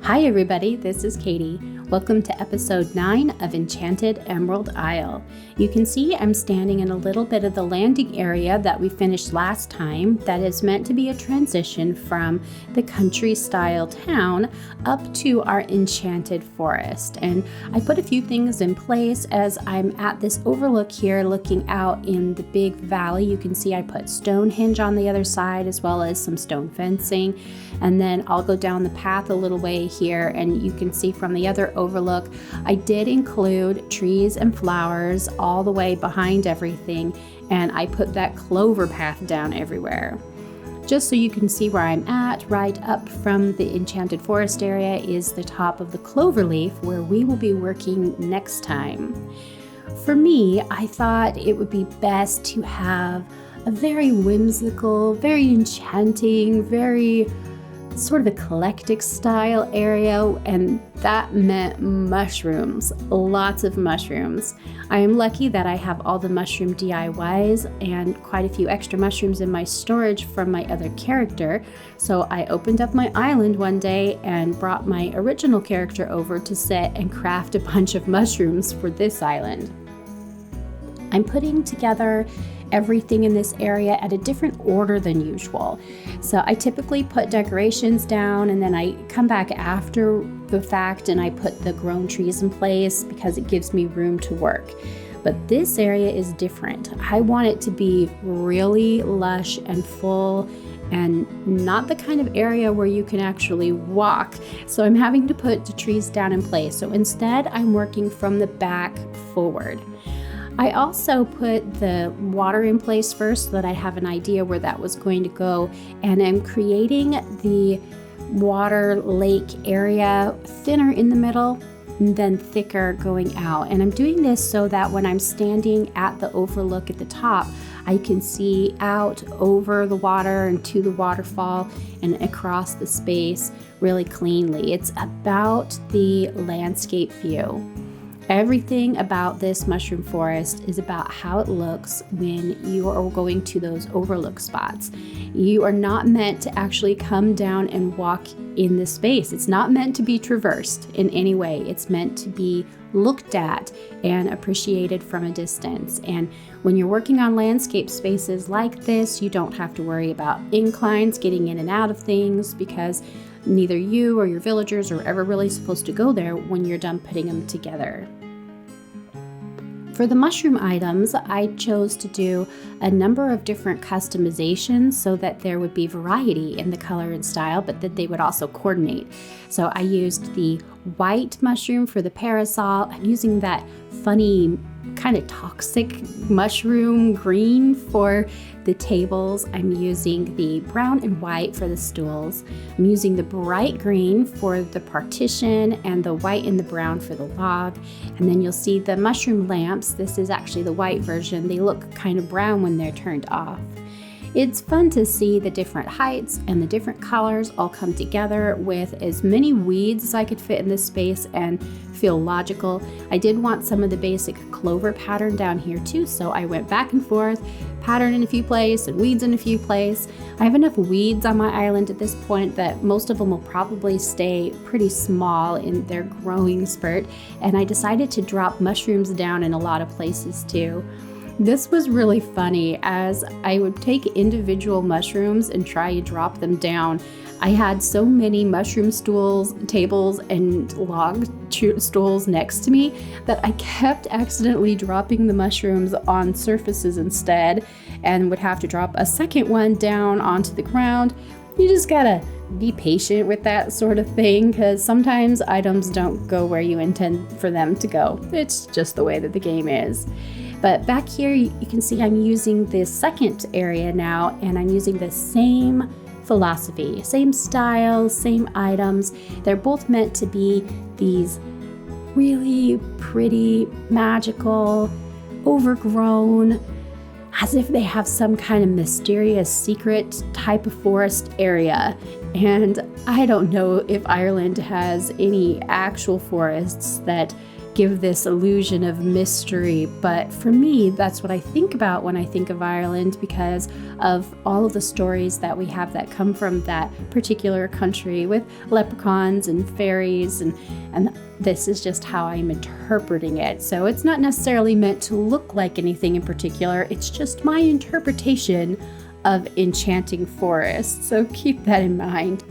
Hi everybody, this is Katie. Welcome to episode 9 of Enchanted Emerald Isle. You can see I'm standing in a little bit of the landing area that we finished last time that is meant to be a transition from the country style town up to our enchanted forest. And I put a few things in place as I'm at this overlook here looking out in the big valley. You can see I put Stonehenge on the other side as well as some stone fencing. And then I'll go down the path a little way here and you can see from the other overlook, I did include trees and flowers all the way behind everything, and I put that clover path down everywhere. Just so you can see where I'm at, right up from the enchanted forest area is the top of the clover leaf where we will be working next time. For me, I thought it would be best to have a very whimsical, very enchanting, very sort of eclectic style area, and that meant mushrooms, lots of mushrooms. I am lucky that I have all the mushroom DIYs and quite a few extra mushrooms in my storage from my other character. So I opened up my island one day and brought my original character over to sit and craft a bunch of mushrooms for this island. I'm putting together everything in this area at a different order than usual. So I typically put decorations down and then I come back after the fact and I put the grown trees in place because it gives me room to work. But this area is different. I want it to be really lush and full and not the kind of area where you can actually walk. So I'm having to put the trees down in place. So instead I'm working from the back forward. I also put the water in place first so that I have an idea where that was going to go, and I'm creating the water lake area thinner in the middle and then thicker going out. And I'm doing this so that when I'm standing at the overlook at the top, I can see out over the water and to the waterfall and across the space really cleanly. It's about the landscape view. Everything about this mushroom forest is about how it looks when you are going to those overlook spots. You are not meant to actually come down and walk in this space. It's not meant to be traversed in any way. It's meant to be looked at and appreciated from a distance. And when you're working on landscape spaces like this, you don't have to worry about inclines getting in and out of things because neither you or your villagers are ever really supposed to go there when you're done putting them together. For the mushroom items, I chose to do a number of different customizations so that there would be variety in the color and style, but that they would also coordinate. So I used the white mushroom for the parasol. I'm using that funny kind of toxic mushroom green for the tables. I'm using the brown and white for the stools. I'm using the bright green for the partition and the white and the brown for the log. And then you'll see the mushroom lamps. This is actually the white version. They look kind of brown when they're turned off. It's fun to see the different heights and the different colors all come together with as many weeds as I could fit in this space and feel logical. I did want some of the basic clover pattern down here too, so I went back and forth, pattern in a few places and weeds in a few places. I have enough weeds on my island at this point that most of them will probably stay pretty small in their growing spurt, and I decided to drop mushrooms down in a lot of places too. This was really funny as I would take individual mushrooms and try to drop them down. I had so many mushroom stools, tables, and log stools next to me that I kept accidentally dropping the mushrooms on surfaces instead and would have to drop a second one down onto the ground. You just gotta be patient with that sort of thing because sometimes items don't go where you intend for them to go. It's just the way that the game is. But back here, you can see I'm using this second area now, and I'm using the same philosophy, same style, same items. They're both meant to be these really pretty, magical, overgrown, as if they have some kind of mysterious secret type of forest area. And I don't know if Ireland has any actual forests that give this illusion of mystery. But for me, that's what I think about when I think of Ireland, because of all of the stories that we have that come from that particular country with leprechauns and fairies, and this is just how I'm interpreting it. So it's not necessarily meant to look like anything in particular. It's just my interpretation of enchanting forests. So keep that in mind.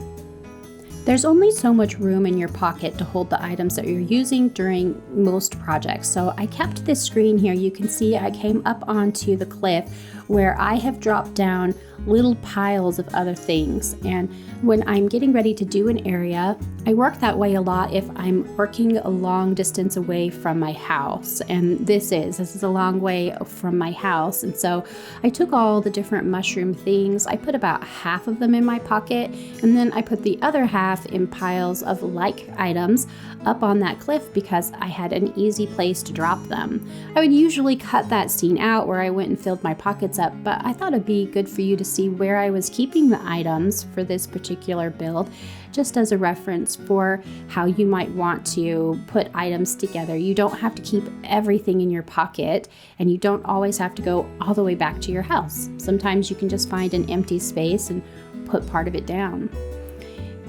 There's only so much room in your pocket to hold the items that you're using during most projects. So I kept this screen here. You can see I came up onto the cliff where I have dropped down little piles of other things. And when I'm getting ready to do an area, I work that way a lot if I'm working a long distance away from my house. And this is a long way from my house. And so I took all the different mushroom things. I put about half of them in my pocket, and then I put the other half in piles of like items up on that cliff because I had an easy place to drop them. I would usually cut that scene out where I went and filled my pockets up, but I thought it'd be good for you to see where I was keeping the items for this particular build, just as a reference for how you might want to put items together. You don't have to keep everything in your pocket, and you don't always have to go all the way back to your house. Sometimes you can just find an empty space and put part of it down.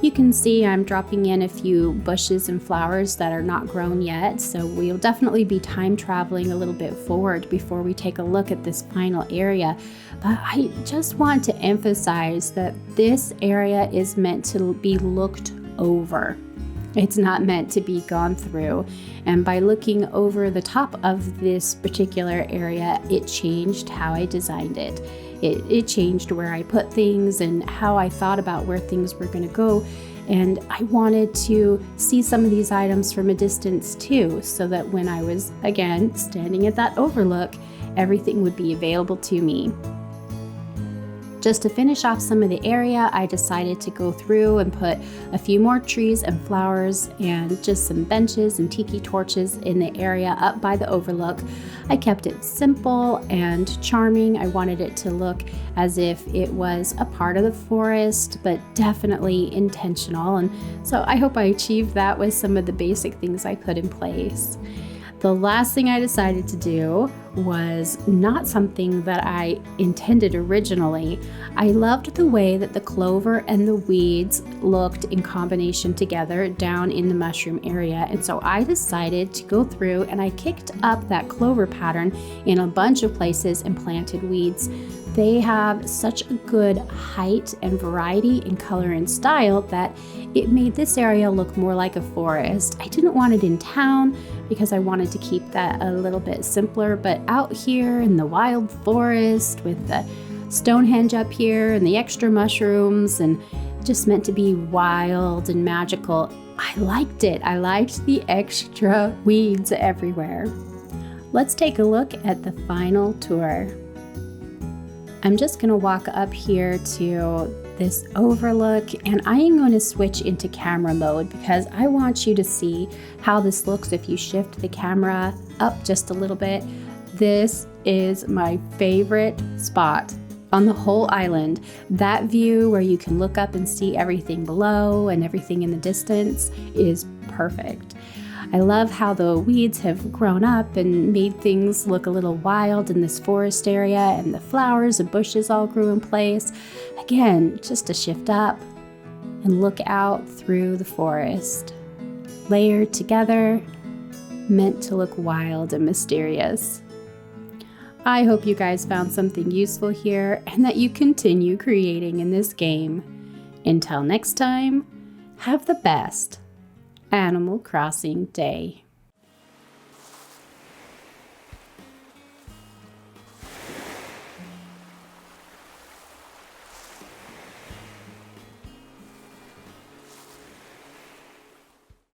You can see I'm dropping in a few bushes and flowers that are not grown yet, so we'll definitely be time traveling a little bit forward before we take a look at this final area. But I just want to emphasize that this area is meant to be looked over. It's not meant to be gone through. And by looking over the top of this particular area, it changed how I designed it. It changed where I put things and how I thought about where things were going to go. And I wanted to see some of these items from a distance too, so that when I was, again, standing at that overlook, everything would be available to me. Just to finish off some of the area, I decided to go through and put a few more trees and flowers and just some benches and tiki torches in the area up by the overlook. I kept it simple and charming. I wanted it to look as if it was a part of the forest, but definitely intentional. And so I hope I achieved that with some of the basic things I put in place. The last thing I decided to do was not something that I intended originally. I loved the way that the clover and the weeds looked in combination together down in the mushroom area, and so I decided to go through and I kicked up that clover pattern in a bunch of places and planted weeds. They have such a good height and variety in color and style that it made this area look more like a forest. I didn't want it in town because I wanted to keep that a little bit simpler, but out here in the wild forest with the Stonehenge up here and the extra mushrooms and just meant to be wild and magical, I liked it. I liked the extra weeds everywhere. Let's take a look at the final tour. I'm just going to walk up here to this overlook, and I am going to switch into camera mode because I want you to see how this looks if you shift the camera up just a little bit. This is my favorite spot on the whole island. That view where you can look up and see everything below and everything in the distance is perfect. I love how the weeds have grown up and made things look a little wild in this forest area, and the flowers and bushes all grew in place. Again, just to shift up and look out through the forest. Layered together, meant to look wild and mysterious. I hope you guys found something useful here and that you continue creating in this game. Until next time, have the best Animal Crossing day.